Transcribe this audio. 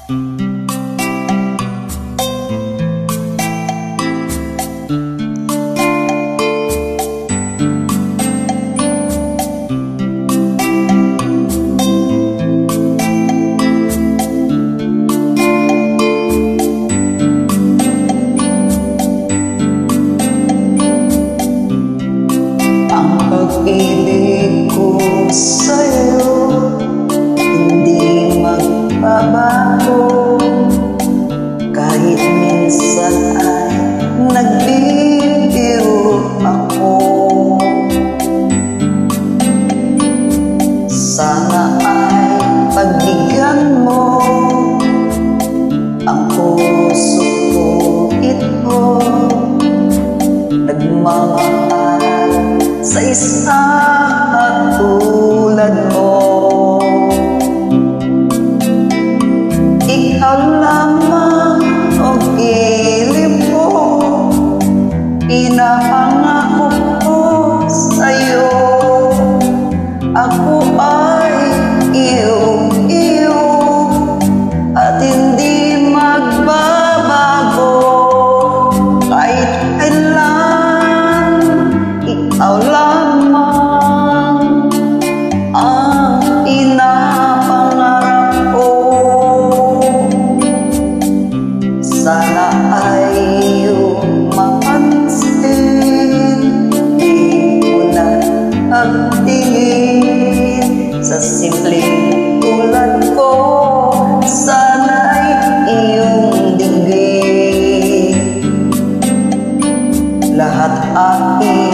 Pag-ibig ko sa'yo hindi magbabago, kahit minsan ay nagbibiro ako. Sana ay pagbigyan mo ang puso ko ito, nagmamahal sa isa tulad mo. Ikaw lamang ang gilid ko, pinapangako ko sa'yo. Ako ay iyo at hindi magbabago, kahit kailan. Ikaw lamang ang pinapangarap ko. Sana ay iyong mapansin, di mo na pagtingin sa simpleng tulad ko. Sana'y iyong dinggin lahat aking